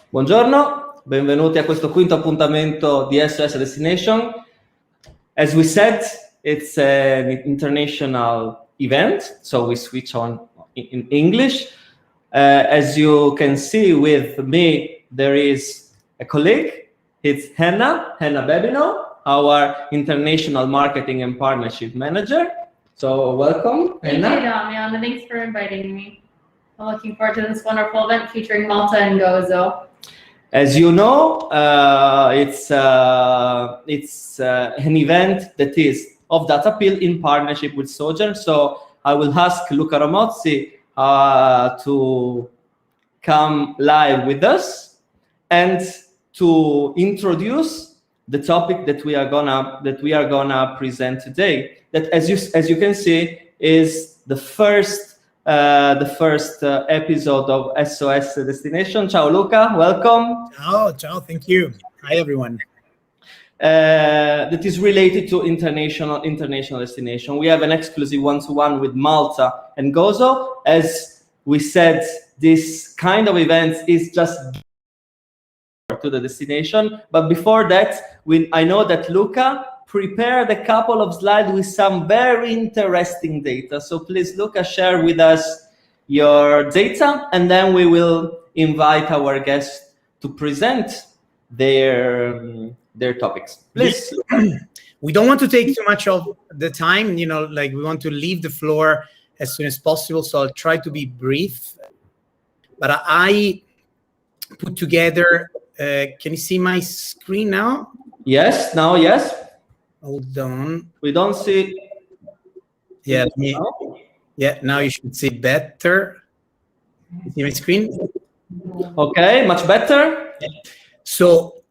Buongiorno, benvenuti a questo quinto appuntamento di SOS Destination. As we said, it's an international event, so we switch on in English. As you can see with me, there is a colleague. It's Henna Bebino, our International Marketing and Partnership Manager. So welcome, Henna. Thank you, Damian, and thanks for inviting me. I'm looking forward to this wonderful event featuring Malta and Gozo. As you know, it's an event that is of data appeal in partnership with Sojourn. So I will ask Luca Romozzi to come live with us and to introduce the topic that we are gonna present today. That, as you can see, is the first episode of SOS Destination. Ciao Luca, welcome. Ciao, thank you. Hi everyone. That is related to international destination. We have an exclusive one-to-one with Malta and Gozo. As we said, this kind of event is just to the destination. But before that, I know that Luca prepared a couple of slides with some very interesting data. So please, Luca, share with us your data, and then we will invite our guests to present their topics. Please. We don't want to take too much of the time, we want to leave the floor as soon as possible, so I'll try to be brief. But I put together, can you see my screen now? Yes, now, yes. Hold on. We don't see. Yeah, now you should see better. You see my screen? Okay, much better. So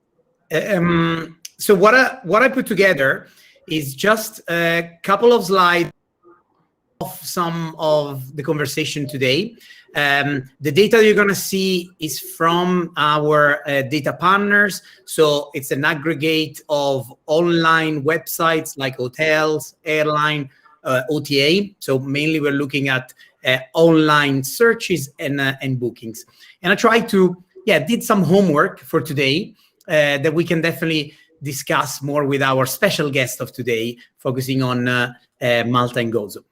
what I put together is just a couple of slides of some of the conversation today. The data you're going to see is from our data partners. So it's an aggregate of online websites like hotels, airline, OTA. So mainly we're looking at online searches and bookings. And I tried to, did some homework for today that we can definitely discuss more with our special guest of today, focusing on Malta and Gozo.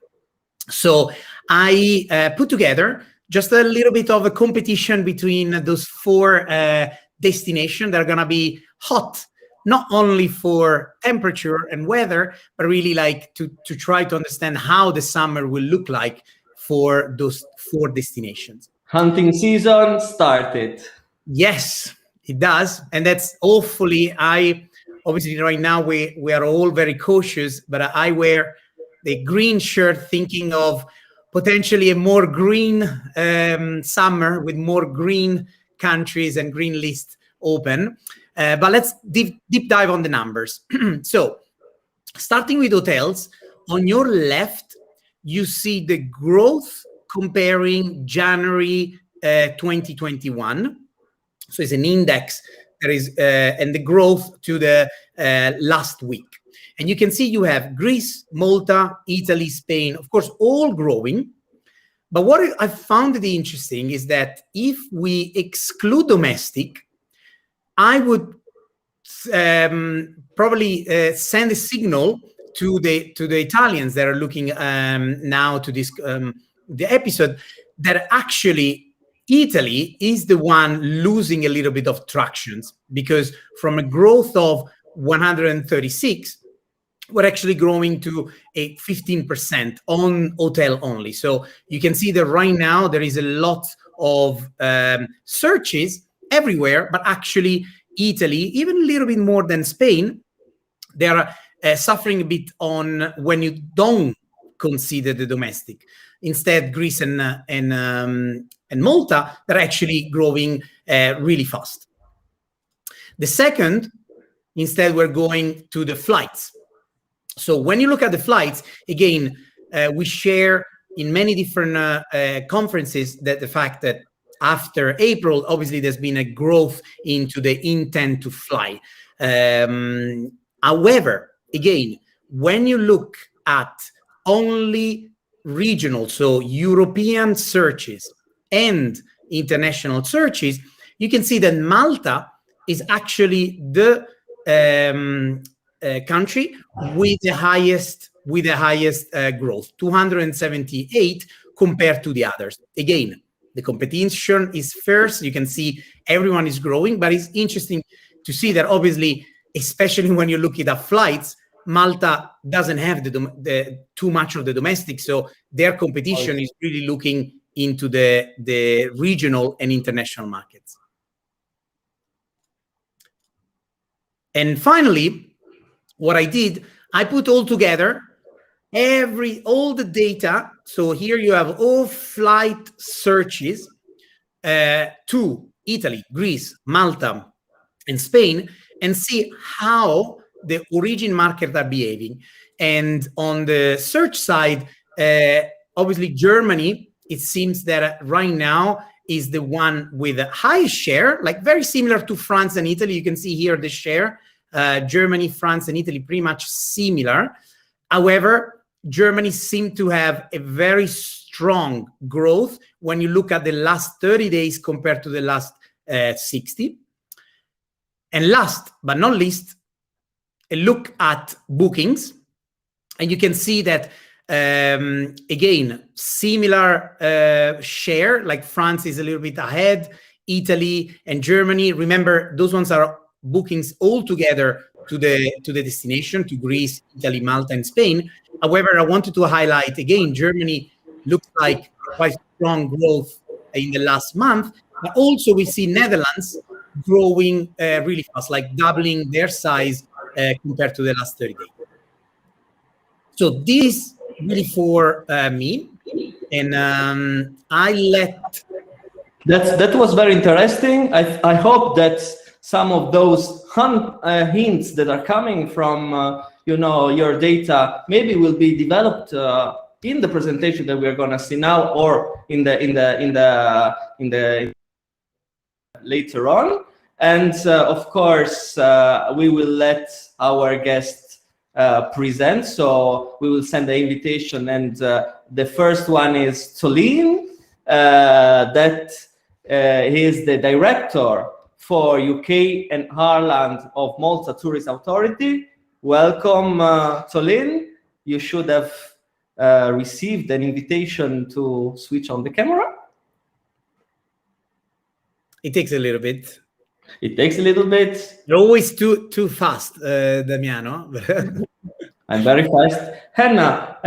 So I put together just a little bit of a competition between those four destinations that are going to be hot, not only for temperature and weather, but really like to try to understand how the summer will look like for those four destinations. Hunting season started. Yes, it does. And that's hopefully, obviously right now we are all very cautious, but I wear the green shirt thinking of potentially a more green summer with more green countries and green list open. But let's deep dive on the numbers. So starting with hotels, on your left, you see the growth comparing January 2021. So it's an index that is, and the growth to the last week. And you can see you have Greece, Malta, Italy, Spain, of course, all growing. But what I found it interesting is that if we exclude domestic, I would probably send a signal to the Italians that are looking now to this the episode, that actually Italy is the one losing a little bit of tractions, because from a growth of 136, we're actually growing to a 15% on hotel only. So you can see that right now there is a lot of searches everywhere, but actually Italy, even a little bit more than Spain, they are suffering a bit on when you don't consider the domestic. Instead, Greece and Malta, they're actually growing really fast. The second, instead, we're going to the flights. So when you look at the flights, again, we share in many different conferences that the fact that after April, obviously, there's been a growth into the intent to fly. However, again, when you look at only regional, so European searches and international searches, you can see that Malta is actually the country with the highest growth, 278 compared to the others. Again, the competition is fierce. You can see everyone is growing, but it's interesting to see that obviously, especially when you look at flights, Malta doesn't have too much of the domestic, so their competition is really looking into the regional and international markets. And finally, what I did, I put all together all the data. So here you have all flight searches to Italy, Greece, Malta, and Spain, and see how the origin markets are behaving. And on the search side, obviously Germany, it seems that right now is the one with the highest share, like very similar to France and Italy. You can see here the share, Germany, France, and Italy pretty much similar. However, Germany seemed to have a very strong growth when you look at the last 30 days compared to the last 60. And last but not least, a look at bookings. And you can see that, again, similar share, like France is a little bit ahead, Italy and Germany. Remember, those ones are bookings all together to the destination, to Greece, Italy, Malta, and Spain. However, I wanted to highlight, again, Germany looks like quite strong growth in the last month, but also we see Netherlands growing really fast, like doubling their size compared to the last 30 days. So this really for me, and that was very interesting. I hope that some of those hints that are coming from your data maybe will be developed in the presentation that we're gonna see now, or in the later on. And of course, we will let our guests present. So we will send the invitation, and the first one is Tolene, that is the director for UK and Ireland of Malta Tourist Authority. Welcome, Tolene. You should have received an invitation to switch on the camera. it takes a little bit. It takes a little bit. You're always too fast, Damiano. I'm very fast. Hannah,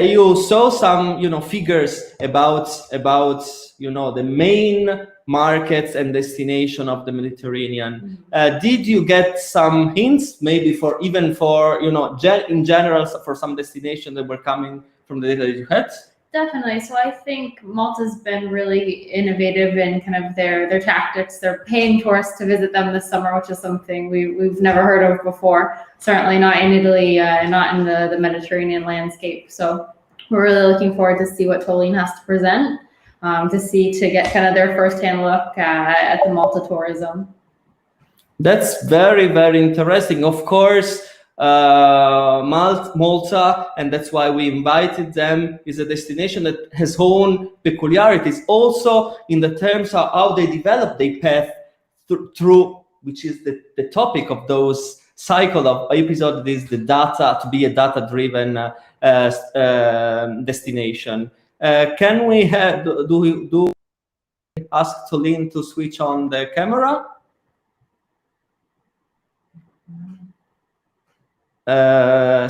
you saw some, figures about the main markets and destination of the Mediterranean. Did you get some hints, maybe for in general, for some destination that were coming from the data that you had? Definitely. So I think Malta's been really innovative in kind of their tactics. They're paying tourists to visit them this summer, which is something we've never heard of before. Certainly not in Italy, not in the Mediterranean landscape. So we're really looking forward to see what Tolene has to present, to get kind of their firsthand look at the Malta tourism. That's very, very interesting. Of course, Malta, and that's why we invited them, is a destination that has own peculiarities, also in the terms of how they develop their path through, which is the topic of those cycle of episode, is the data, to be a data-driven destination. Can we do ask Tolene to switch on the camera?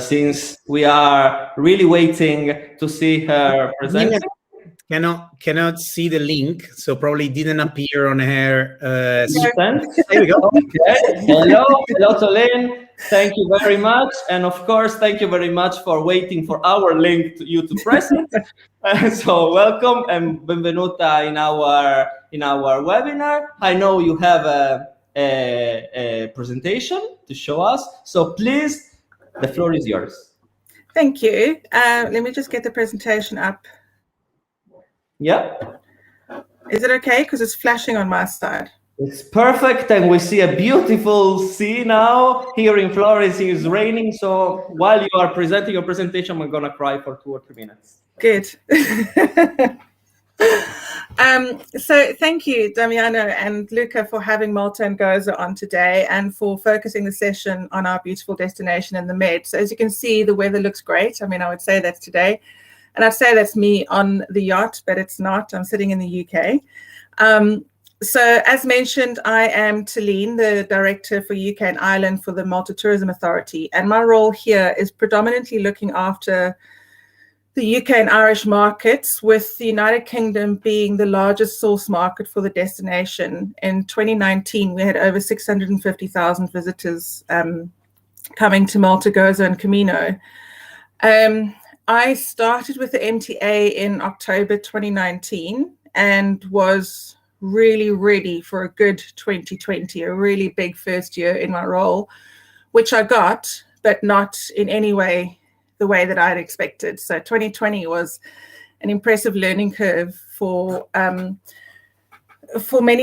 Since we are really waiting to see her present. Cannot see the link, so probably didn't appear on her. There we go. Okay. Hello, Tolene. Thank you very much, and of course, thank you very much for waiting for our link to you to present. So welcome and benvenuta in our webinar. I know you have a presentation to show us, so please. The floor is yours. Thank you. Let me just get the presentation up. Yeah. Is it okay? Because it's flashing on my side. It's perfect, and we see a beautiful sea now. Here in Florence, it is raining, so while you are presenting your presentation, I'm going to cry for 2 or 3 minutes. Good. So thank you, Damiano and Luca, for having Malta and Gozo on today and for focusing the session on our beautiful destination in the Med. So as you can see, the weather looks great. I mean, I would say that's today. And I'd say that's me on the yacht, but it's not. I'm sitting in the UK. So as mentioned, I am Tolene, the Director for UK and Ireland for the Malta Tourism Authority. And my role here is predominantly looking after the UK and Irish markets, with the United Kingdom being the largest source market for the destination. In 2019, we had over 650,000 visitors coming to Malta Gozo and Camino. I started with the MTA in October 2019 and was really ready for a good 2020, a really big first year in my role, which I got, but not in any way the way that I had expected. So 2020 was an impressive learning curve for many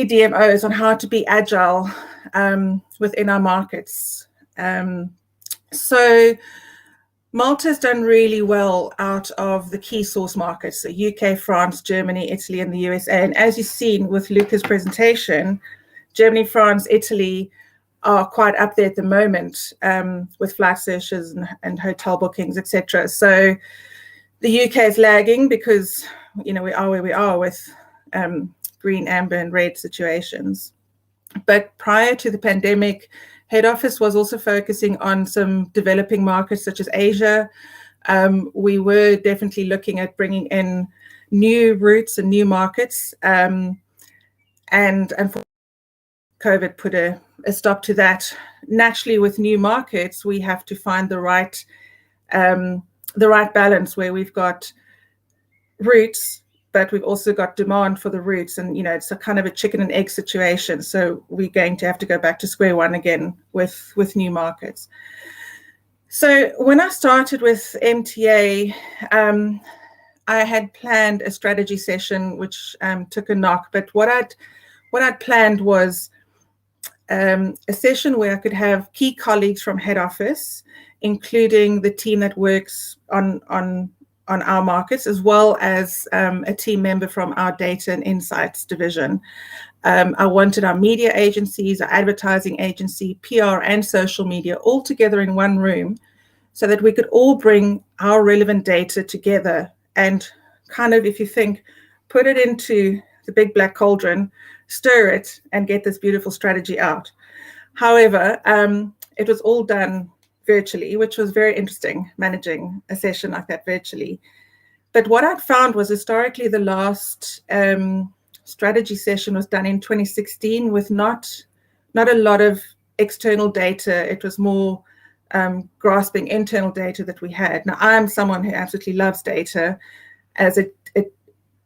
DMOs on how to be agile within our markets. So Malta's done really well out of the key source markets, so UK, France, Germany, Italy, and the USA. And as you've seen with Luca's presentation, Germany, France, Italy are quite up there at the moment with flight searches and hotel bookings, etc. So the UK is lagging because, you know, we are where we are with green, amber, and red situations. But prior to the pandemic, head office was also focusing on some developing markets such as Asia. We were definitely looking at bringing in new routes and new markets, and COVID put a stop to that. Naturally, with new markets, we have to find the right balance where we've got routes, but we've also got demand for the routes, and you know, it's a kind of a chicken and egg situation. So we're going to have to go back to square one again with new markets. So when I started with MTA, I had planned a strategy session which took a knock, but what I'd planned was a session where I could have key colleagues from head office, including the team that works on our markets, as well as a team member from our data and insights division. I wanted our media agencies, our advertising agency, PR, and social media all together in one room so that we could all bring our relevant data together and kind of, if you think, put it into the big black cauldron, stir it, and get this beautiful strategy out. However, it was all done virtually, which was very interesting, managing a session like that virtually. But what I'd found was historically the last strategy session was done in 2016 with not a lot of external data. It was more grasping internal data that we had. Now, I'm someone who absolutely loves data, as it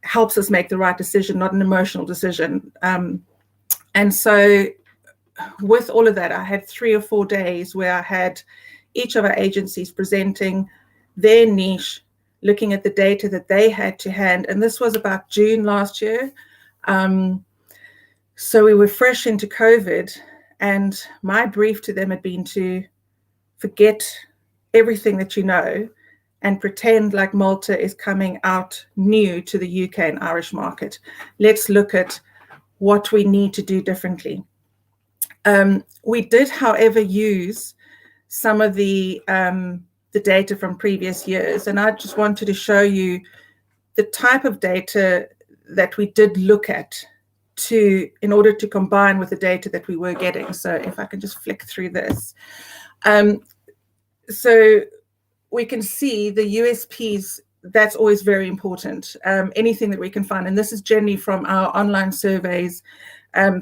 helps us make the right decision, not an emotional decision. And so with all of that, I had 3 or 4 days where I had each of our agencies presenting their niche, looking at the data that they had to hand. And this was about June last year. So we were fresh into COVID, and my brief to them had been to forget everything that you know and pretend like Malta is coming out new to the UK and Irish market. Let's look at what we need to do differently. We did, however, use some of the data from previous years, and I just wanted to show you the type of data that we did look at in order to combine with the data that we were getting. So if I can just flick through this. So we can see the USPs. That's always very important. Anything that we can find, and this is generally from our online surveys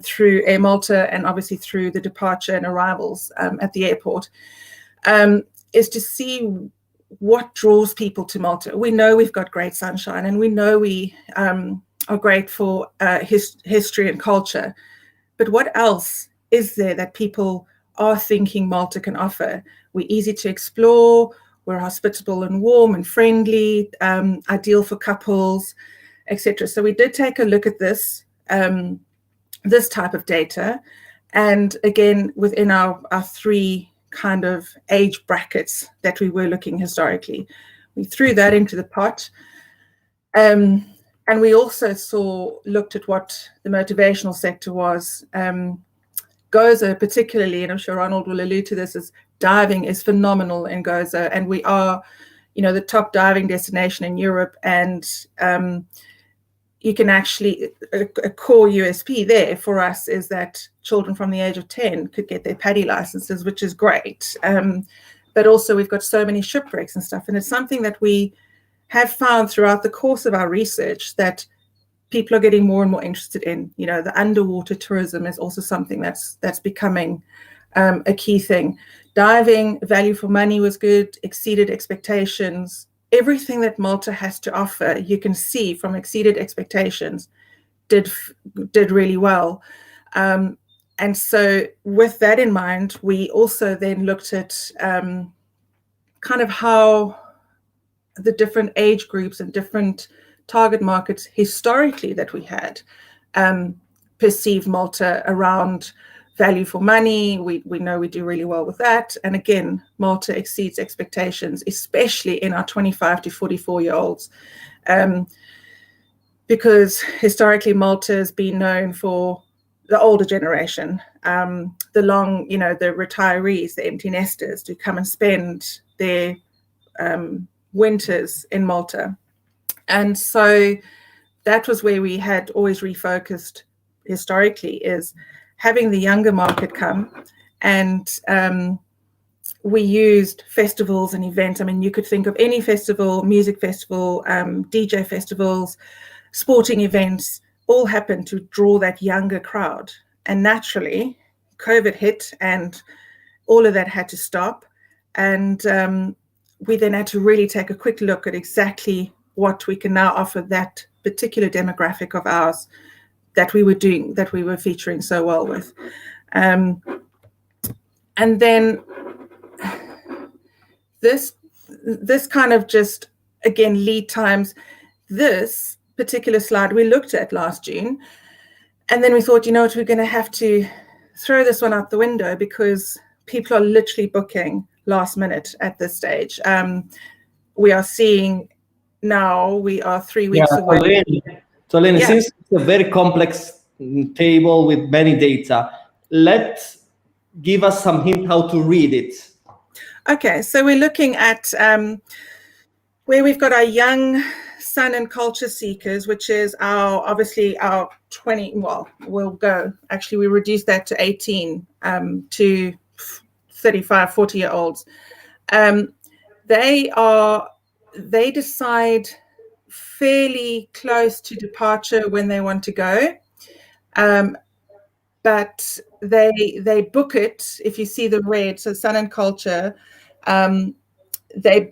through Air Malta and obviously through the departure and arrivals at the airport, is to see what draws people to Malta. We know we've got great sunshine, and we know we are great for history and culture, but what else is there that people are thinking Malta can offer? We're easy to explore, we're hospitable and warm and friendly, ideal for couples, etc. So we did take a look at this type of data, and again, within our 3 kind of age brackets that we were looking historically. We threw that into the pot. And we also looked at what the motivational sector was. Gozo particularly, and I'm sure Ronald will allude to this, is diving is phenomenal in Gozo, and we are, the top diving destination in Europe, and you can actually, a core USP there for us is that children from the age of 10 could get their PADI licenses, which is great. But also we've got so many shipwrecks and stuff, and it's something that we have found throughout the course of our research that people are getting more and more interested in. The underwater tourism is also something that's becoming a key thing. Diving, value for money was good, exceeded expectations. Everything that Malta has to offer, you can see from exceeded expectations, did really well. And so with that in mind, we also then looked at kind of how the different age groups and different target markets historically that we had perceived Malta around value for money. We know we do really well with that. And again, Malta exceeds expectations, especially in our 25 to 44-year-olds. Because historically Malta has been known for the older generation, the retirees, the empty nesters, to come and spend their winters in Malta. And so that was where we had always refocused historically, is having the younger market come, and we used festivals and events. I mean, you could think of any festival, music festival, DJ festivals, sporting events, all happened to draw that younger crowd. And naturally, COVID hit and all of that had to stop. And we then had to really take a quick look at exactly what we can now offer that particular demographic of ours that we were featuring so well with. And then this kind of just, again, lead times, this particular slide we looked at last June, and then we thought, we're going to have to throw this one out the window because people are literally booking last minute at this stage. We are seeing now, we are 3 weeks away. Tolene, since it's a very complex table with many data, give us some hint how to read it. Okay, so we're looking at where we've got our young sun and culture seekers, which is our 20, we reduced that to 18 to 35, 40-year-olds. They decide fairly close to departure when they want to go, but they book it. If you see the red, so sun and culture, they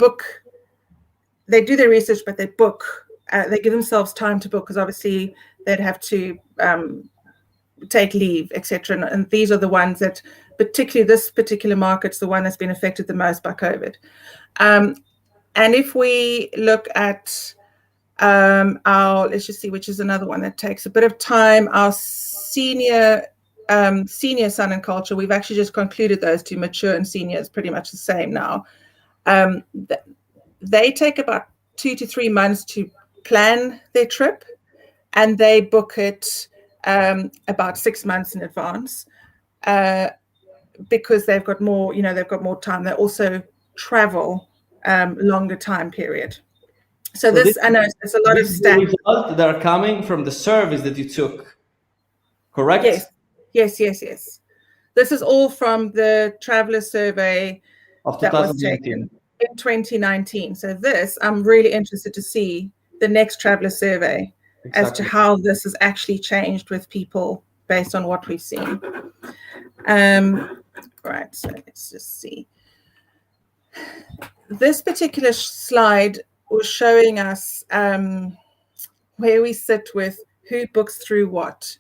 do their research, but they book. They give themselves time to book because obviously they'd have to take leave, etc. And these are the ones that, particularly this particular market's the one that's been affected the most by COVID. And if we look at let's just see, which is another one that takes a bit of time, our senior sun and culture, we've actually just concluded those two, mature and senior is pretty much the same now. They take about 2 to 3 months to plan their trip, and they book it about 6 months in advance because they've got more time. They also travel longer time period. So this, I know there's a lot of stats that are coming from the surveys that you took, correct? Yes. This is all from the traveler survey of that was taken in 2019. So this, I'm really interested to see the next traveler survey as to how this has actually changed with people based on what we've seen. Right, so let's just see. This particular slide was showing us where we sit with who books through what.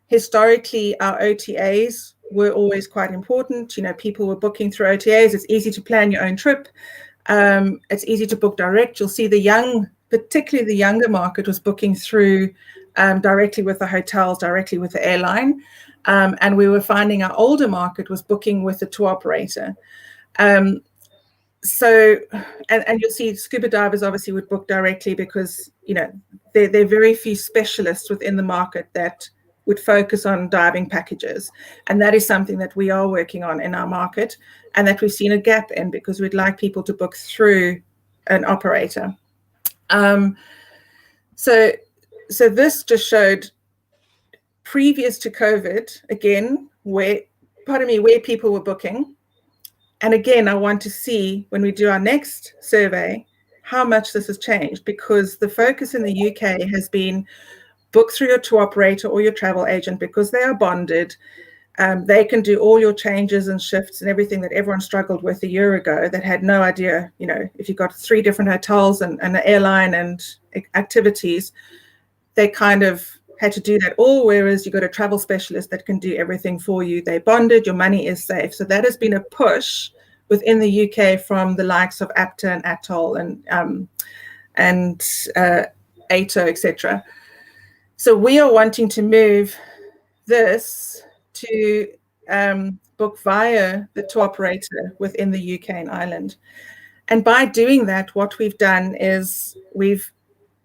Historically, our OTAs were always quite important. People were booking through OTAs. It's easy to plan your own trip. It's easy to book direct. You'll see particularly the younger market was booking through directly with the hotels, directly with the airline. And we were finding our older market was booking with the tour operator. So, and you'll see scuba divers obviously would book directly because, you know, there are very few specialists within the market that would focus on diving packages. And that is something that we are working on in our market and that we've seen a gap in because we'd like people to book through an operator. So this just showed previous to COVID, again, where people were booking. And again, I want to see when we do our next survey, how much this has changed, because the focus in the UK has been book through your tour operator or your travel agent because they are bonded. They can do all your changes and shifts and everything that everyone struggled with a year ago that had no idea, you know, if you've got 3 different hotels and an airline and activities, they kind of had to do that all, whereas you've got a travel specialist that can do everything for you. They bonded, your money is safe. So that has been a push within the UK from the likes of APTA and Atoll and ATO, etc. So we are wanting to move this to book via the tour operator within the UK and Ireland. And by doing that, what we've done is we've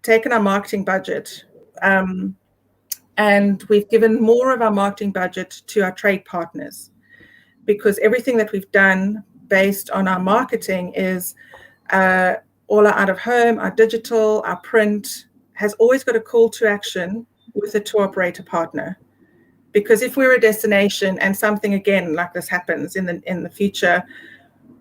taken our marketing budget and we've given more of our marketing budget to our trade partners, because everything that we've done based on our marketing is all our out of home, our digital, our print has always got a call to action with a tour operator partner. Because if we're a destination and something again like this happens in the future,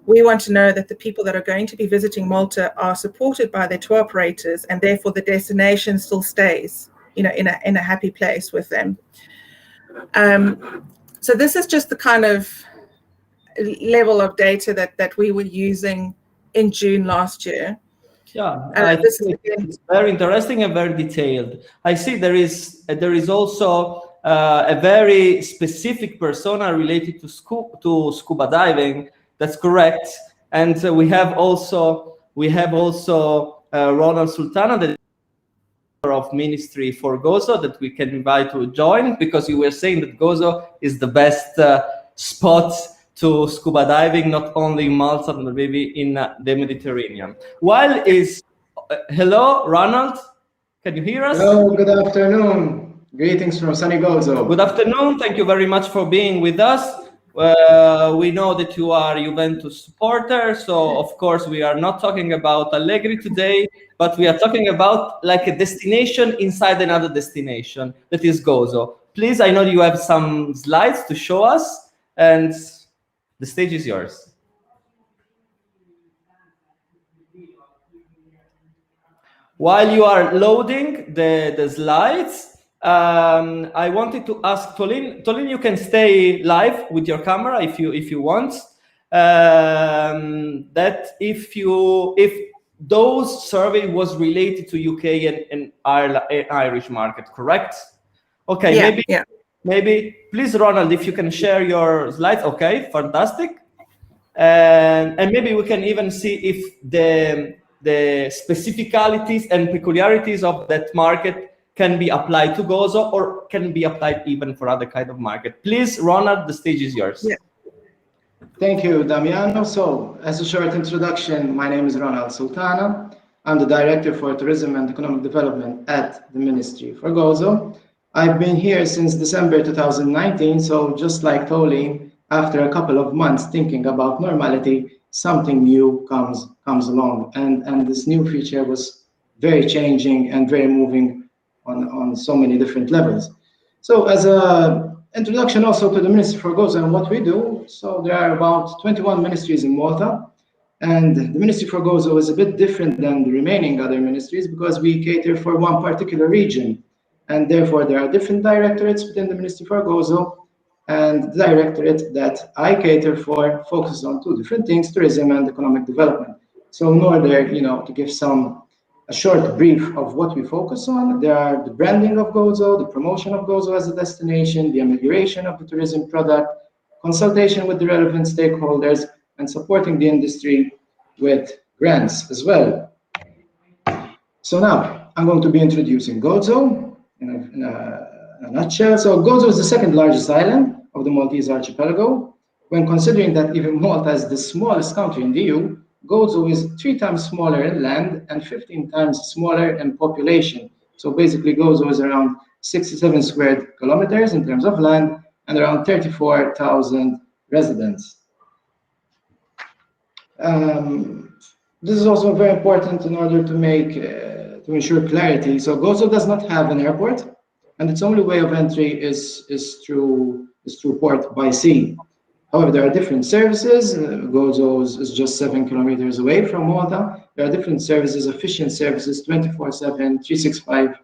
we want to know that the people that are going to be visiting Malta are supported by their tour operators, and therefore the destination still stays, you know, in a happy place with them. So this is just the kind of level of data that we were using in June last year. Yeah, I think it's very interesting and very detailed. I see there is also a very specific persona related to scuba diving. That's correct. And we have also Ronald Sultana, the of Ministry for Gozo, that we can invite to join, because you were saying that Gozo is the best spot to scuba diving, not only in Malta, but maybe in the Mediterranean. Hello, Ronald, can you hear us? Hello, good afternoon. Greetings from sunny Gozo. Good afternoon, thank you very much for being with us. We know that you are a Juventus supporter, so of course we are not talking about Allegri today, but we are talking about like a destination inside another destination, that is Gozo. Please, I know you have some slides to show us, and the stage is yours. While you are loading the slides, I wanted to ask Tolene. Tolene, you can stay live with your camera if you want. That if those survey was related to UK and Irish market, correct? Okay, yeah, maybe please, Ronald, if you can share your slides. Okay, fantastic. And maybe we can even see if the specificities and peculiarities of that market can be applied to Gozo or can be applied even for other kind of market. Please, Ronald, the stage is yours. Yeah. Thank you, Damiano. So, as a short introduction, my name is Ronald Sultana. I'm the Director for Tourism and Economic Development at the Ministry for Gozo. I've been here since December 2019, so just like Tolene, after a couple of months thinking about normality, something new comes along. And this new feature was very changing and very moving on so many different levels. So as a introduction also to the Ministry for Gozo and what we do, so there are about 21 ministries in Malta, and the Ministry for Gozo is a bit different than the remaining other ministries because we cater for one particular region, and therefore there are different directorates within the Ministry for Gozo, and the directorate that I cater for focuses on 2 different things: tourism and economic development. So in order, to give a short brief of what we focus on, there are the branding of Gozo, the promotion of Gozo as a destination, the amelioration of the tourism product, consultation with the relevant stakeholders, and supporting the industry with grants as well. So now I'm going to be introducing Gozo in a nutshell. So Gozo is the 2nd largest island of the Maltese archipelago. When considering that even Malta is the smallest country in the EU, Gozo is 3 times smaller in land and 15 times smaller in population. So basically, Gozo is around 67 square kilometers in terms of land and around 34,000 residents. This is also very important in order to make to ensure clarity. So Gozo does not have an airport, and its only way of entry is through port by sea. However, there are different services. Gozo is just 7 kilometers away from Malta. There are different services, efficient services, 24/7, 365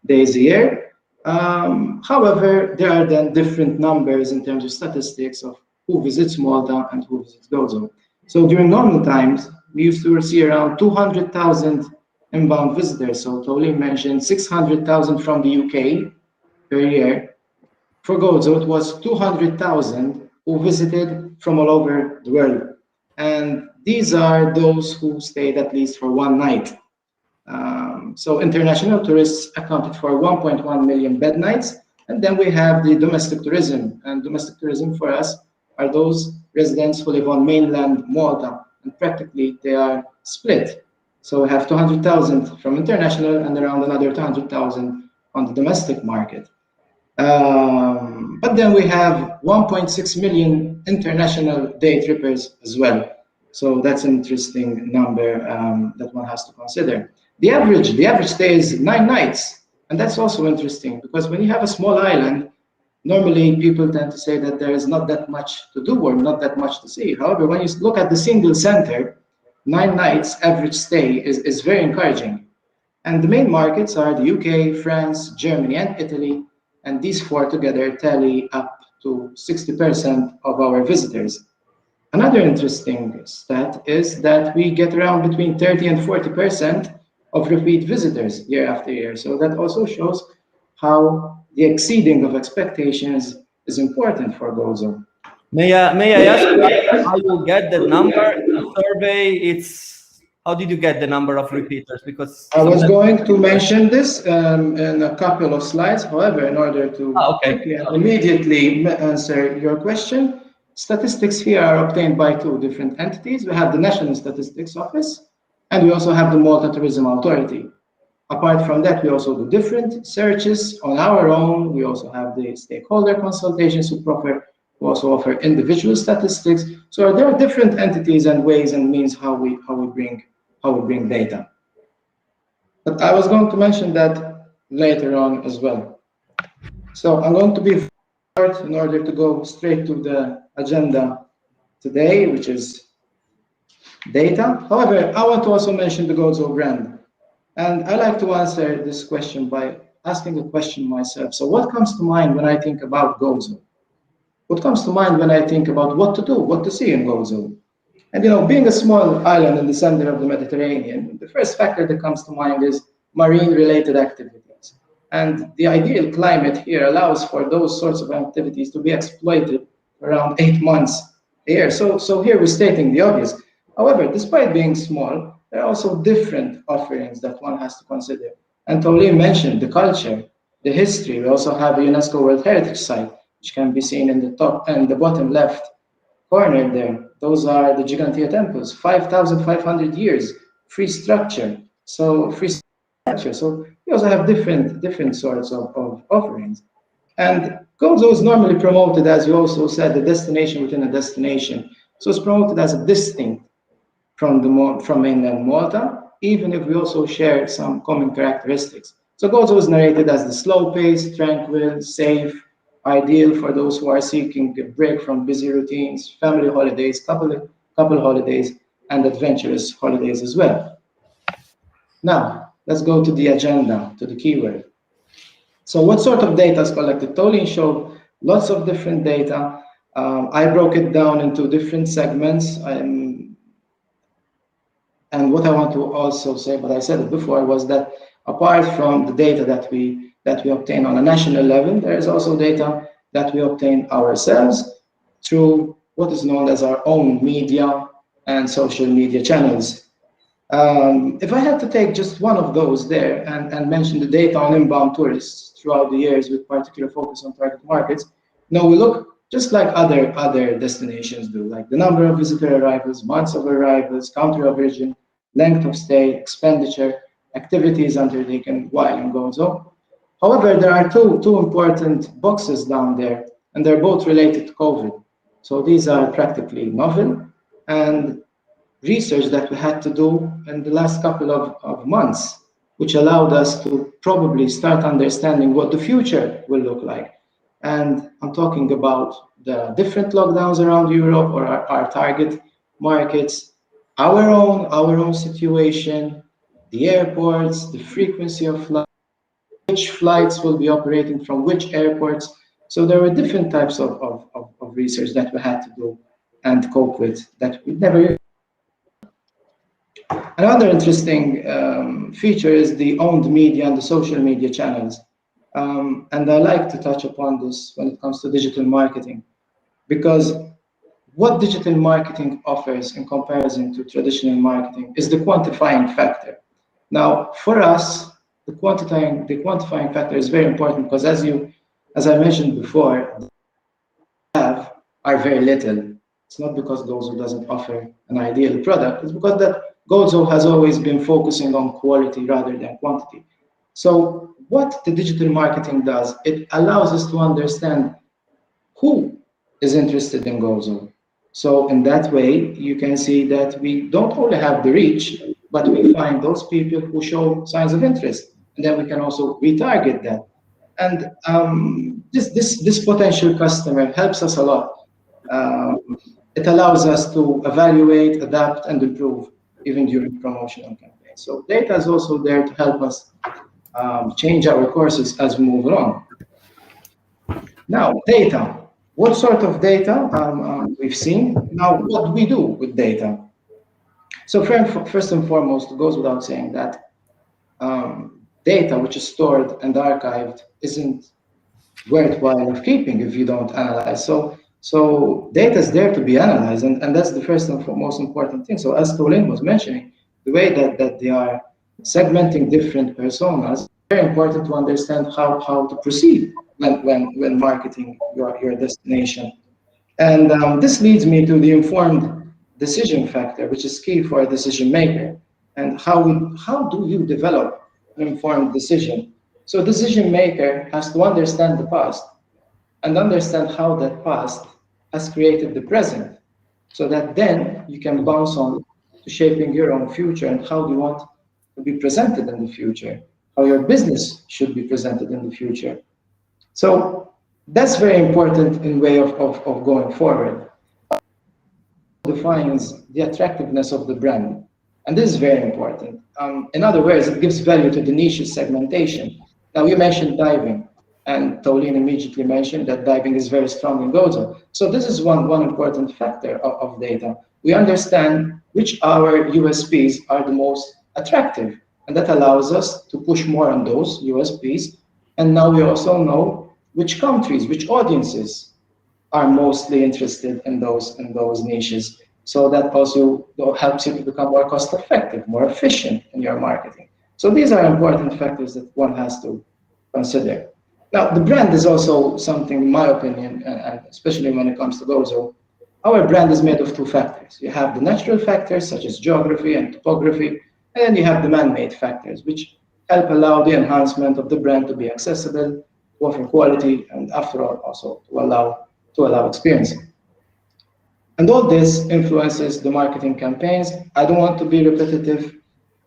days a year. However, there are then different numbers in terms of statistics of who visits Malta and who visits Gozo. So during normal times, we used to see around 200,000 inbound visitors. So Tolene mentioned 600,000 from the UK per year. For Gozo, it was 200,000 who visited from all over the world. And these are those who stayed at least for one night. So international tourists accounted for 1.1 million bed nights. And then we have the domestic tourism. And domestic tourism for us are those residents who live on mainland Malta. And practically they are split. So we have 200,000 from international and around another 200,000 on the domestic market. But then we have 1.6 million international day trippers as well. So that's an interesting number that one has to consider. The average stay is 9 nights. And that's also interesting because when you have a small island, normally people tend to say that there is not that much to do or not that much to see. However, when you look at the single center, 9 nights average stay is very encouraging. And the main markets are the UK, France, Germany, and Italy. And these 4 together tally up to 60% of our visitors. Another interesting stat is that we get around between 30 and 40% of repeat visitors year after year. So that also shows how the exceeding of expectations is important for Gozo. May I ask how you get the number? The survey, how did you get the number of repeaters? Because I was going to mention this in a couple of slides. However, in order to quickly and immediately answer your question, statistics here are obtained by 2 different entities. We have the National Statistics Office, and we also have the Malta Tourism Authority. Apart from that, we also do different searches on our own. We also have the stakeholder consultations who also offer individual statistics. So there are different entities and ways and means how we bring data. But I was going to mention that later on as well. So I'm going to be short in order to go straight to the agenda today, which is data. However, I want to also mention the Gozo brand. And I like to answer this question by asking a question myself. So what comes to mind when I think about Gozo? What comes to mind when I think about what to do, what to see in Gozo? And being a small island in the center of the Mediterranean, the first factor that comes to mind is marine-related activities. And the ideal climate here allows for those sorts of activities to be exploited around 8 months a year. So here we're stating the obvious. However, despite being small, there are also different offerings that one has to consider. And Tolene mentioned the culture, the history. We also have a Unesco World Heritage Site, which can be seen in the top and the bottom left corner there. Those are the Gigantea temples, 5,500 years, free structure. So we also have different sorts of offerings. And Gozo is normally promoted, as you also said, a destination within a destination. So it's promoted as a distinct from mainland Malta, even if we also share some common characteristics. So Gozo is narrated as the slow-paced, tranquil, safe, ideal for those who are seeking a break from busy routines, family holidays, couple holidays, and adventurous holidays as well. Now, let's go to the agenda, to the keyword. So what sort of data is collected? Tolene showed lots of different data. I broke it down into different segments. And what I want to also say, but I said it before, was that apart from the data that we obtain on a national level, there is also data that we obtain ourselves through what is known as our own media and social media channels. If I had to take just one of those there and mention the data on inbound tourists throughout the years with particular focus on target markets, we look just like other destinations do, like the number of visitor arrivals, months of arrivals, country of origin, length of stay, expenditure, activities undertaken while in Gozo. However, there are two important boxes down there, and they're both related to COVID. So these are practically novel and research that we had to do in the last couple of months, which allowed us to probably start understanding what the future will look like. And I'm talking about the different lockdowns around Europe or our target markets, our own situation, the airports, the frequency of flights, which flights will be operating from which airports. So there were different types of research that we had to do and cope with that we never. Another interesting feature is the owned media and the social media channels. And I like to touch upon this when it comes to digital marketing, because what digital marketing offers in comparison to traditional marketing is the quantifying factor. Now, for us, the quantifying factor is very important because, as I mentioned before, are very little. It's not because Gozo doesn't offer an ideal product, it's because that Gozo has always been focusing on quality rather than quantity. So what the digital marketing does, it allows us to understand who is interested in Gozo. So in that way, you can see that we don't only have the reach, but we find those people who show signs of interest, and then we can also retarget that. And this potential customer helps us a lot. It allows us to evaluate, adapt, and improve even during promotional campaigns. So data is also there to help us change our courses as we move along. Now, data. What sort of data we've seen? Now, what do we do with data? So first and foremost, it goes without saying that data which is stored and archived isn't worthwhile of keeping if you don't analyze. So data is there to be analyzed, and that's the first and most important thing. So as Tolene was mentioning, the way that they are segmenting different personas, very important to understand how to proceed when marketing your destination. And this leads me to the informed decision factor, which is key for a decision maker. And how do you develop an informed decision? So decision maker has to understand the past and understand how that past has created the present, so that then you can bounce on to shaping your own future and how you want to be presented in the future, how your business should be presented in the future. So that's very important in way of going forward. Defines the attractiveness of the brand, and this is very important. In other words, it gives value to the niche segmentation. Now, you mentioned diving, and Tolene immediately mentioned that diving is very strong in Gozo. So this is one important factor of data. We understand which our USPs are the most attractive, and that allows us to push more on those USPs. And now we also know which countries, which audiences are mostly interested in those niches. So that also helps you to become more cost effective, more efficient in your marketing. So these are important factors that one has to consider. Now, the brand is also something, in my opinion, and especially when it comes to Gozo, our brand is made of two factors. You have the natural factors, such as geography and topography, and then you have the man-made factors, which help allow the enhancement of the brand to be accessible, to offer quality, and after all, also to allow experience. And all this influences the marketing campaigns. I don't want to be repetitive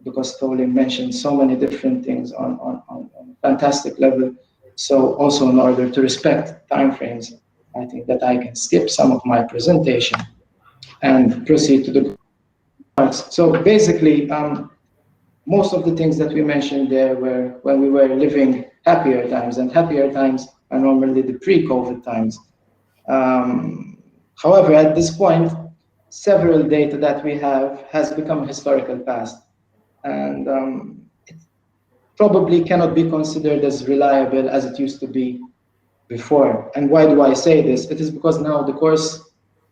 because Tolene mentioned so many different things on a fantastic level. So also in order to respect timeframes, I think that I can skip some of my presentation and proceed to the parts. So basically, most of the things that we mentioned there were when we were living happier times, and happier times are normally the pre-COVID times. However, at this point, several data that we have has become historical past, and it probably cannot be considered as reliable as it used to be before. And why do I say this? It is because now the course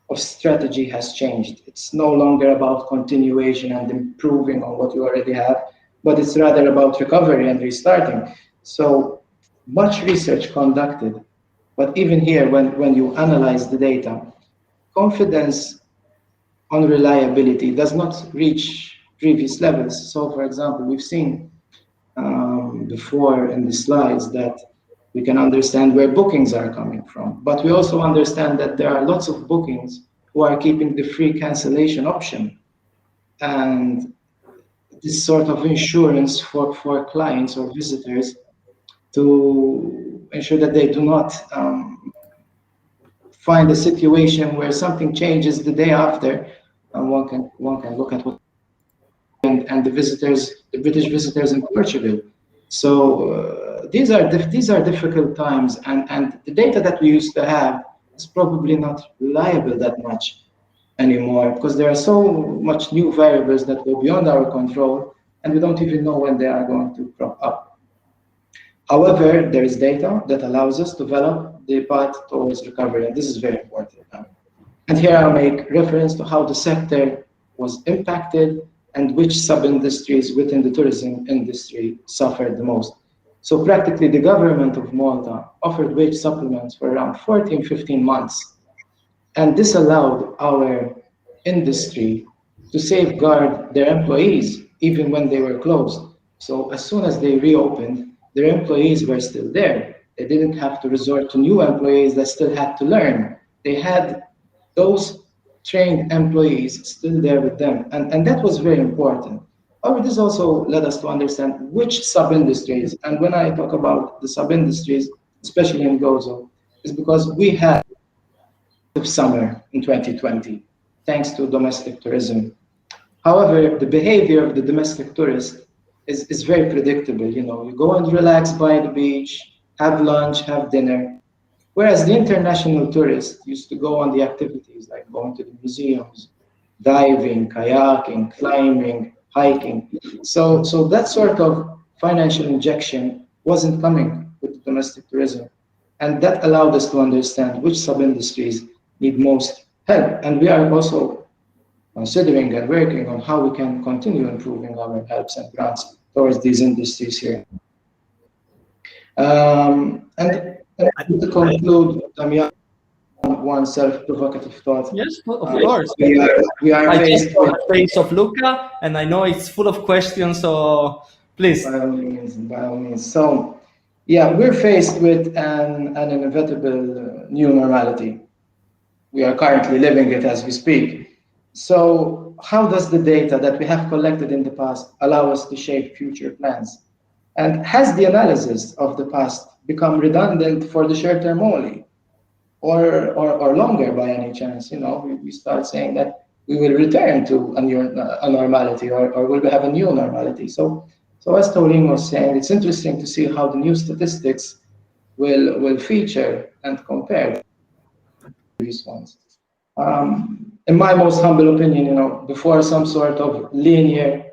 of strategy has changed. It's no longer about continuation and improving on what you already have, but it's rather about recovery and restarting. So much research conducted But even here, when you analyze the data, confidence on reliability does not reach previous levels. So, for example, we've seen before in the slides that we can understand where bookings are coming from, but we also understand that there are lots of bookings who are keeping the free cancellation option. And this sort of insurance for clients or visitors to ensure that they do not find a situation where something changes the day after, and one can look at what and the British visitors in Portugal. So these are difficult times, and the data that we used to have is probably not reliable that much anymore, because there are so much new variables that go beyond our control, and we don't even know when they are going to crop up. However, there is data that allows us to develop the path towards recovery, and this is very important. And here I'll make reference to how the sector was impacted and which sub-industries within the tourism industry suffered the most. So practically the government of Malta offered wage supplements for around 14, 15 months. And this allowed our industry to safeguard their employees even when they were closed. So as soon as they reopened, their employees were still there. They didn't have to resort to new employees that still had to learn. They had those trained employees still there with them. And that was very important. However, this also led us to understand which sub-industries, and when I talk about the sub-industries, especially in Gozo, is because we had summer in 2020, thanks to domestic tourism. However, the behavior of the domestic tourist is very predictable. You know, you go and relax by the beach, have lunch, have dinner. Whereas the international tourist used to go on the activities like going to the museums, diving, kayaking, climbing, hiking. So that sort of financial injection wasn't coming with the domestic tourism. And that allowed us to understand which sub-industries need most help. And we are also considering and working on how we can continue improving our helps and grants towards these industries here. And to conclude, one self-provocative thought. Yes, of course. We are I faced just saw the face of Luca, and I know it's full of questions, so please. By all means. So, yeah, we're faced with an inevitable new normality. We are currently living it as we speak. So how does the data that we have collected in the past allow us to shape future plans? And has the analysis of the past become redundant for the short term only? Or longer by any chance? You know, we start saying that we will return to a normality, or will we have a new normality? So as Tolene was saying, it's interesting to see how the new statistics will feature and compare to previous ones. In my most humble opinion, you know, before some sort of linear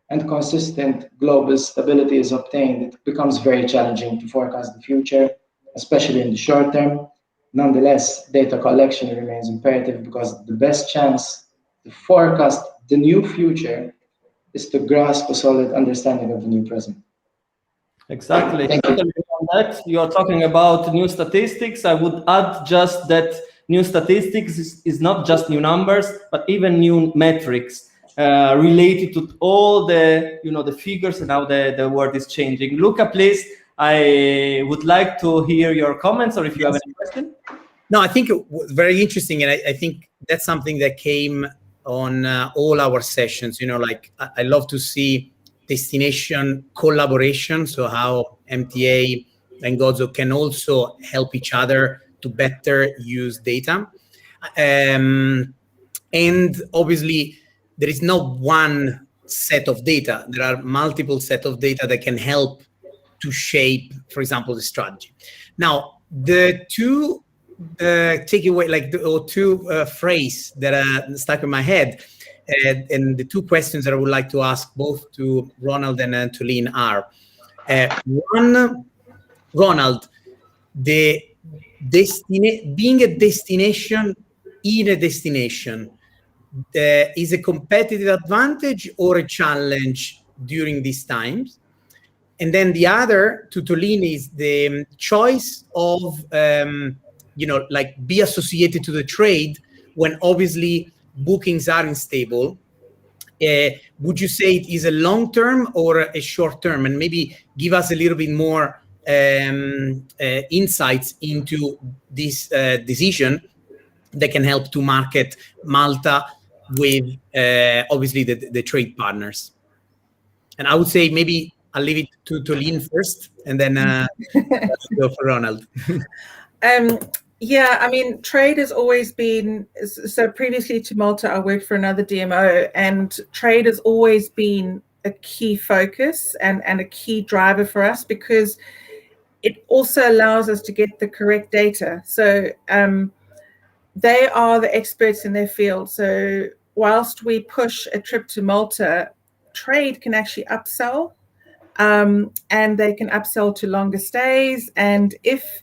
and consistent global stability is obtained, it becomes very challenging to forecast the future, especially in the short term. Nonetheless, data collection remains imperative because the best chance to forecast the new future is to grasp a solid understanding of the new present. Exactly. Thank you. On that, you are talking about new statistics. I would add just that new statistics is not just new numbers, but even new metrics related to all the, you know, the figures and how the world is changing. Luca, please, I would like to hear your comments, or if you have any question. No, I think it was very interesting, and I think that's something that came on all our sessions. You know, like I love to see destination collaboration, so how MTA and Gozo can also help each other to better use data. And obviously, there is not one set of data. There are multiple sets of data that can help to shape, for example, the strategy. Now, the two takeaway, like two phrases that stuck in my head, and the two questions that I would like to ask both to Ronald and Tolene are, one, Ronald, the being a destination in a destination is a competitive advantage or a challenge during these times? And then the other to Tolene is the choice of, like be associated to the trade when obviously bookings are unstable. Would you say it is a long-term or a short-term? And maybe give us a little bit more insights into this decision that can help to market Malta with obviously the trade partners. And I would say maybe I'll leave it to Tolene first, and then go for Ronald. Yeah, I mean, trade has always been, so previously to Malta, I worked for another DMO, and trade has always been a key focus and a key driver for us, because it also allows us to get the correct data. So they are the experts in their field. So whilst we push a trip to Malta, trade can actually upsell, and they can upsell to longer stays. And if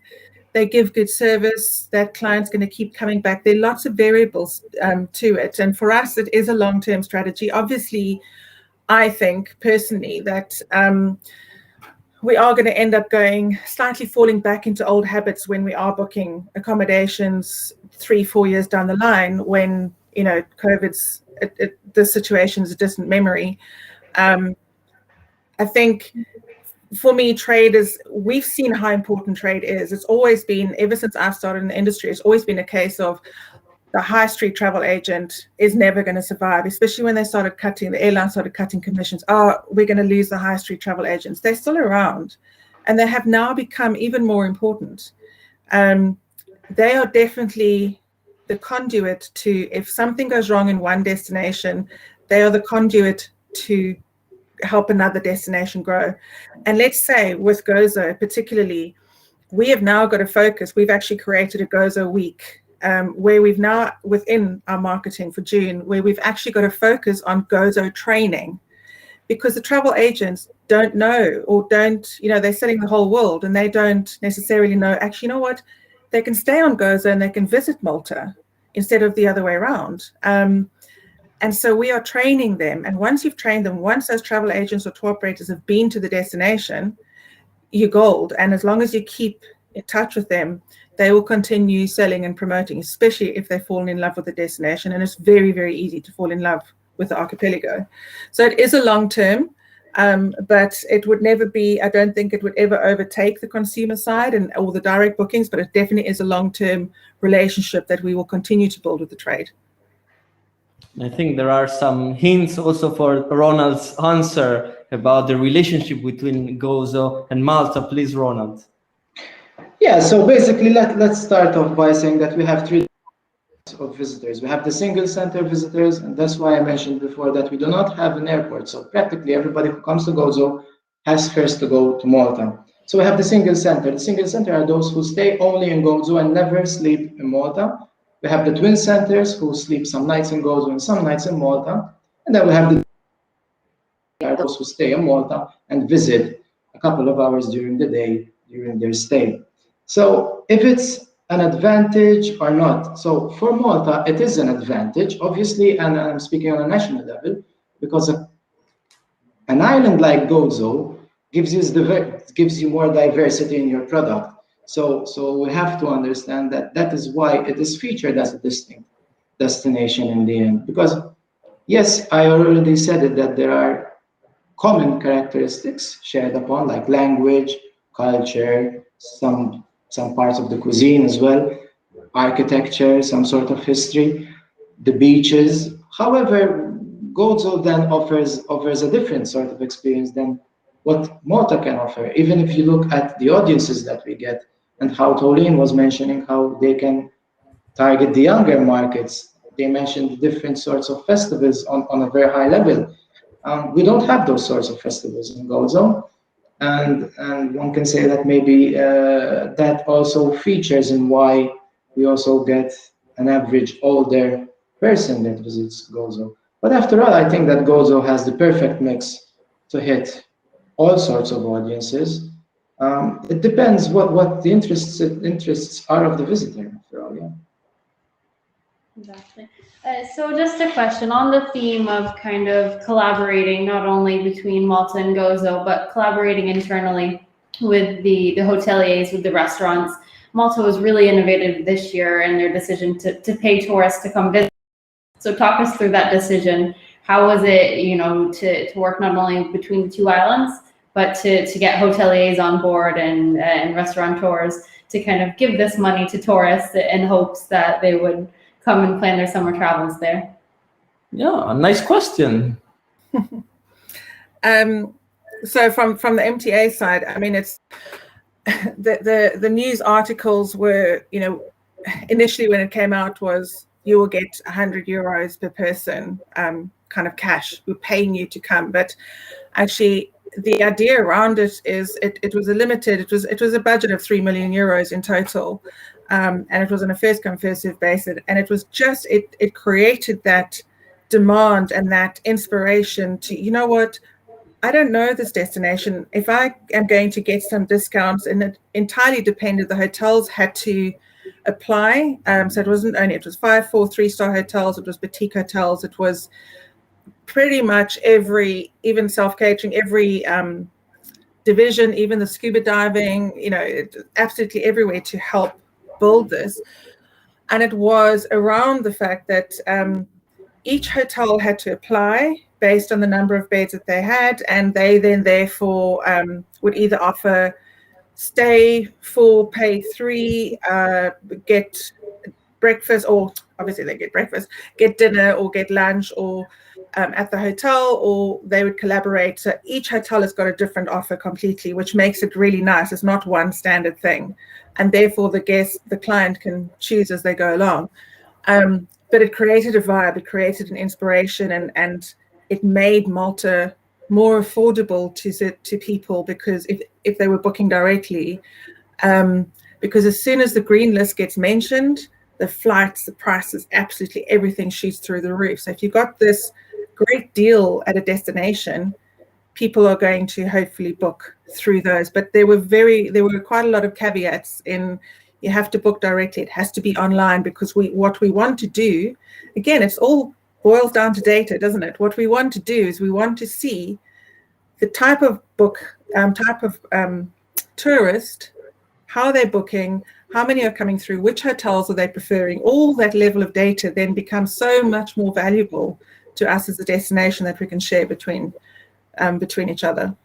they give good service, that client's going to keep coming back. There are lots of variables to it. And for us, it is a long-term strategy. Obviously, I think personally that we are going to end up slightly falling back into old habits when we are booking accommodations 3-4 years down the line, when, COVID's, the situation is a distant memory. I think for me, we've seen how important trade is. It's always been, ever since I've started in the industry, it's always been a case of the high street travel agent is never going to survive, especially when the airlines started cutting commissions. Oh, we're going to lose the high street travel agents. They're still around, and they have now become even more important. They are definitely the conduit to, if something goes wrong in one destination, they are the conduit to help another destination grow. And let's say with Gozo particularly, we have now got to focus. We've actually created a Gozo week, where we've now, within our marketing for June, where we've actually got to focus on Gozo training, because the travel agents don't know, or they're selling the whole world, and they don't necessarily know, actually, you know what, they can stay on Gozo and they can visit Malta instead of the other way around. And so we are training them. And once you've trained them, once those travel agents or tour operators have been to the destination, you're gold. And as long as you keep in touch with them, they will continue selling and promoting, especially if they've fallen in love with the destination. And it's very, very easy to fall in love with the archipelago. So it is a long term, but it would never be, I don't think it would ever overtake the consumer side and all the direct bookings, but it definitely is a long-term relationship that we will continue to build with the trade. I think there are some hints also for Ronald's answer about the relationship between Gozo and Malta. Please, Ronald. Yeah, so basically, let's start off by saying that we have 3 types of visitors. We have the single center visitors, and that's why I mentioned before that we do not have an airport. So practically everybody who comes to Gozo has first to go to Malta. So we have the single center. The single center are those who stay only in Gozo and never sleep in Malta. We have the twin centers who sleep some nights in Gozo and some nights in Malta. And then we have those who stay in Malta and visit a couple of hours during the day during their stay. So if it's an advantage or not. So for Malta, it is an advantage, obviously, and I'm speaking on a national level, because an island like Gozo gives you more diversity in your product. So we have to understand that is why it is featured as a distinct destination in the end. Because yes, I already said it, that there are common characteristics shared upon, like language, culture, some parts of the cuisine as well, architecture, some sort of history, the beaches. However, Gozo then offers a different sort of experience than what Malta can offer. Even if you look at the audiences that we get, and how Tolene was mentioning how they can target the younger markets. They mentioned different sorts of festivals on a very high level. We don't have those sorts of festivals in Gozo. And one can say that maybe that also features in why we also get an average older person that visits Gozo. But after all, I think that Gozo has the perfect mix to hit all sorts of audiences. It depends what the interests are of the visitor, after all, yeah. Exactly. So just a question on the theme of kind of collaborating, not only between Malta and Gozo, but collaborating internally with the hoteliers, with the restaurants. Malta was really innovative this year in their decision to pay tourists to come visit. So talk us through that decision. How was it, to work not only between the two islands, but to get hoteliers on board and restaurateurs to kind of give this money to tourists in hopes that they would come and plan their summer travels there? Yeah, nice question. So from the MTA side, I mean, it's the news articles were, initially when it came out was you will get 100 euros per person, kind of cash. We're paying you to come, but actually the idea around it is it was a limited. It was a budget of 3 million euros in total. And it was on a first come first served basis, and it was just it created that demand and that inspiration to, what, I don't know this destination. If I am going to get some discounts, and it entirely depended. The hotels had to apply, so it wasn't only, it was 5, 4, 3-star hotels, it was boutique hotels, it was pretty much every, even self-catering, every division, even the scuba diving, absolutely everywhere to help build this. And it was around the fact that each hotel had to apply based on the number of beds that they had, and they then therefore would either offer stay 4, pay 3, get breakfast, or obviously they get breakfast, get dinner or get lunch, or at the hotel, or they would collaborate. So each hotel has got a different offer completely, which makes it really nice. It's not one standard thing, and therefore the client can choose as they go along. But it created a vibe, it created an inspiration, and it made Malta more affordable to people, because if they were booking directly, because as soon as the green list gets mentioned, the flights, the prices, absolutely everything shoots through the roof. So if you've got this great deal at a destination, people are going to hopefully book through those. But there were quite a lot of caveats in, you have to book directly, it has to be online, because what we want to do, again, it's all boils down to data, doesn't it? What we want to do is we want to see the type of tourist, how they're booking, how many are coming through, which hotels are they preferring. All that level of data then becomes so much more valuable to us as a destination that we can share between each other.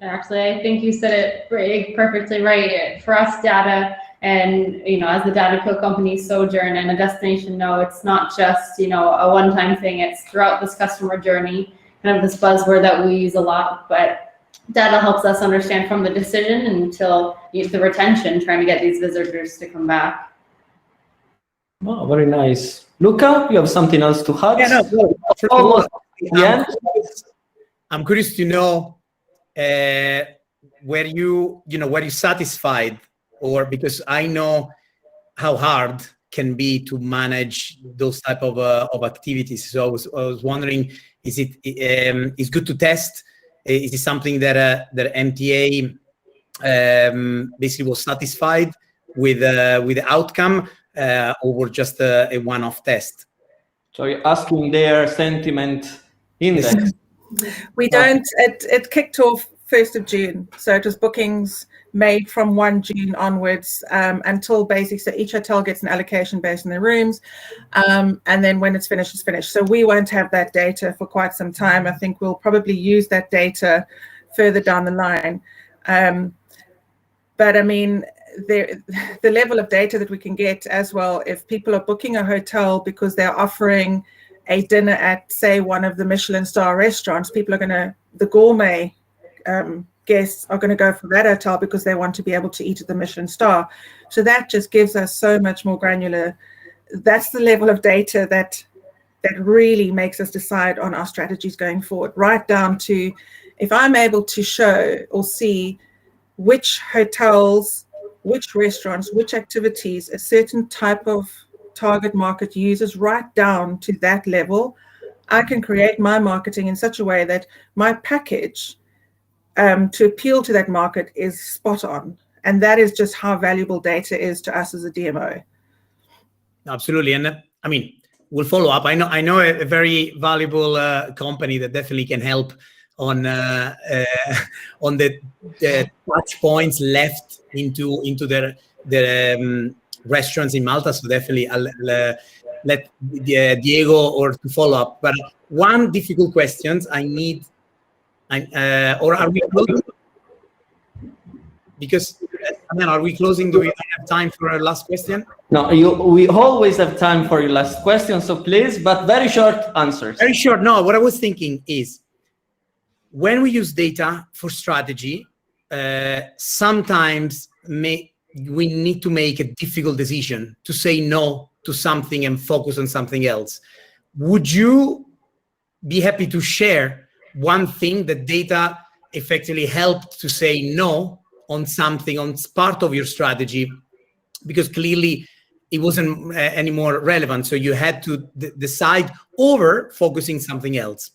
Actually, I think you said it perfectly right. For us, data, and as the data pill company Sojourn and a destination, it's not just a one-time thing. It's throughout this customer journey, kind of this buzzword that we use a lot. But data helps us understand from the decision until the retention, trying to get these visitors to come back. Oh, very nice. Luca, you have something else to add? Yeah, no, Almost at the end. I'm curious to know were you satisfied, or because I know how hard can be to manage those type of activities. So I was wondering, is it is good to test? Is it something that MTA basically was satisfied with the outcome, or just a one-off test? So you're asking their sentiment index. We don't, it kicked off 1st of June. So it was bookings made from 1 June onwards, until basically, so each hotel gets an allocation based on their rooms. And then when it's finished, it's finished. So we won't have that data for quite some time. I think we'll probably use that data further down the line. But I mean, the level of data that we can get as well, if people are booking a hotel because they're offering a dinner at, say, one of the Michelin star restaurants, the gourmet guests are going to go for that hotel because they want to be able to eat at the Michelin star. So that just gives us so much more granular. That's the level of data that really makes us decide on our strategies going forward, right down to, if I'm able to show or see which hotels, which restaurants, which activities a certain type of target market uses, right down to that level, I can create my marketing in such a way that my package to appeal to that market is spot on. And that is just how valuable data is to us as a DMO. Absolutely. And I mean, we'll follow up. I know a very valuable company that definitely can help on the touch points left into their restaurants in Malta. So definitely I'll let Diego or to follow up. But one difficult question or are we closing? Because are we closing? Do we have time for our last question? No, we always have time for your last question, so please, but very short answers. Very short. No, what I was thinking is, when we use data for strategy, sometimes we need to make a difficult decision to say no to something and focus on something else. Would you be happy to share one thing that data effectively helped to say no on something, on part of your strategy, because clearly it wasn't anymore relevant, so you had to decide over focusing something else?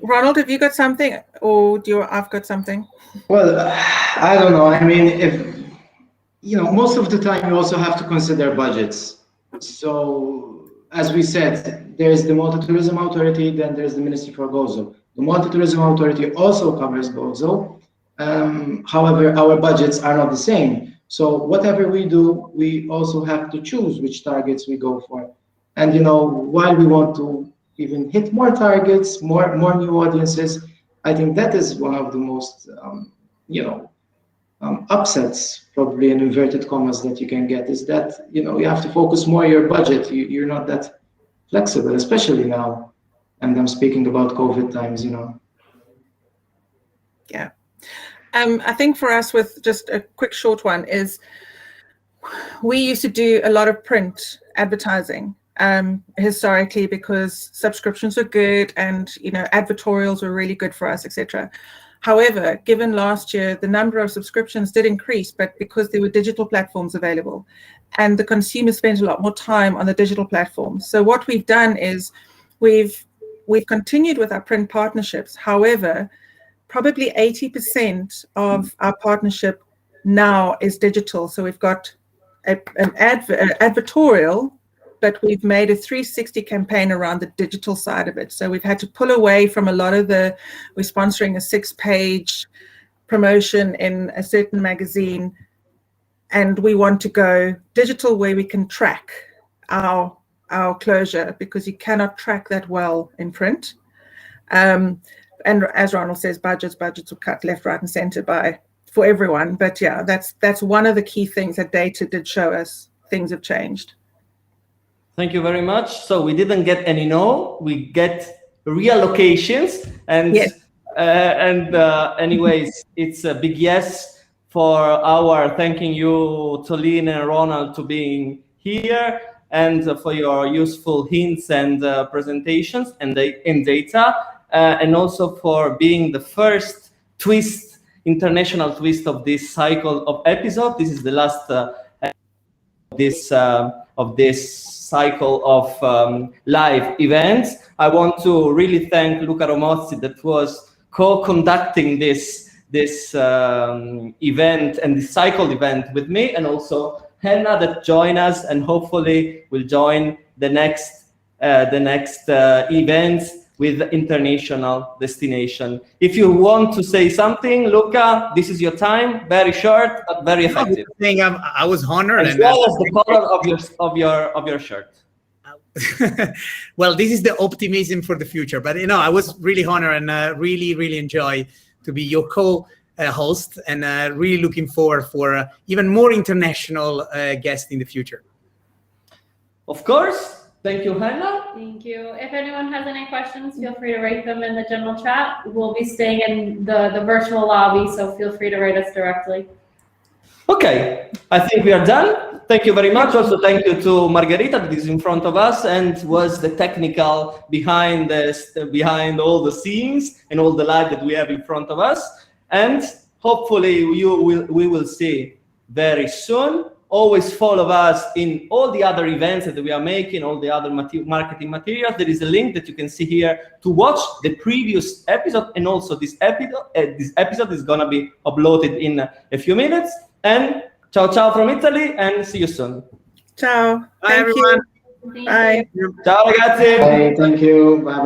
Ronald, have you got something, or I've got something? Well, I don't know. I mean, if most of the time you also have to consider budgets. So, as we said, there's the Malta Tourism Authority, then there's the Ministry for Gozo. The Malta Tourism Authority also covers Gozo. However, our budgets are not the same. So whatever we do, we also have to choose which targets we go for. And while we want to even hit more targets, more new audiences, I think that is one of the most upsets, probably in inverted commas, that you can get, is that you have to focus more your budget. You're not that flexible, especially now. And I'm speaking about COVID times, Yeah. I think for us, with just a quick short one, is we used to do a lot of print advertising historically, because subscriptions were good and advertorials were really good for us, etc. However, given last year, the number of subscriptions did increase, but because there were digital platforms available and the consumer spent a lot more time on the digital platforms. So what we've done is we've continued with our print partnerships. However, probably 80% of our partnership now is digital. So we've got an advertorial, but we've made a 360 campaign around the digital side of it. So we've had to pull away from a lot of we're sponsoring a 6-page promotion in a certain magazine, and we want to go digital, where we can track our closure, because you cannot track that well in print. And as Ronald says, budgets were cut left, right, and center for everyone. But yeah, that's one of the key things that data did show us. Things have changed. Thank you very much. So we didn't get any no, we get reallocations, and yes. Anyways, it's a big yes for our thanking you, Tolene and Ronald, to being here, and for your useful hints and presentations and data, and also for being the first international twist of this cycle of episode. This is the last of this cycle of live events. I want to really thank Luca Romozzi, that was co-conducting this event and this cycle event with me, and also Hannah, that joined us and hopefully will join the next events with international destination. If you want to say something, Luca, this is your time. Very short but very effective. I was honored, as well as the color of your shirt. Well, this is the optimism for the future. But I was really honored and really enjoy to be your co-host, and really looking forward for even more international guests in the future. Of course. Thank you, Hannah. Thank you. If anyone has any questions, feel free to write them in the general chat. We'll be staying in the virtual lobby, so feel free to write us directly. Okay, I think we are done. Thank you very much. Also, thank you to Margherita, that is in front of us and was the technical behind all the scenes and all the light that we have in front of us. And hopefully we will see very soon. Always follow us in all the other events that we are making, all the other marketing materials. There is a link that you can see here to watch the previous episode, and also this episode is gonna be uploaded in a few minutes. And Ciao ciao from Italy and see you soon. Ciao. Bye, Thank everyone. you. Bye. Ciao ragazzi. Bye, thank you. Bye bye.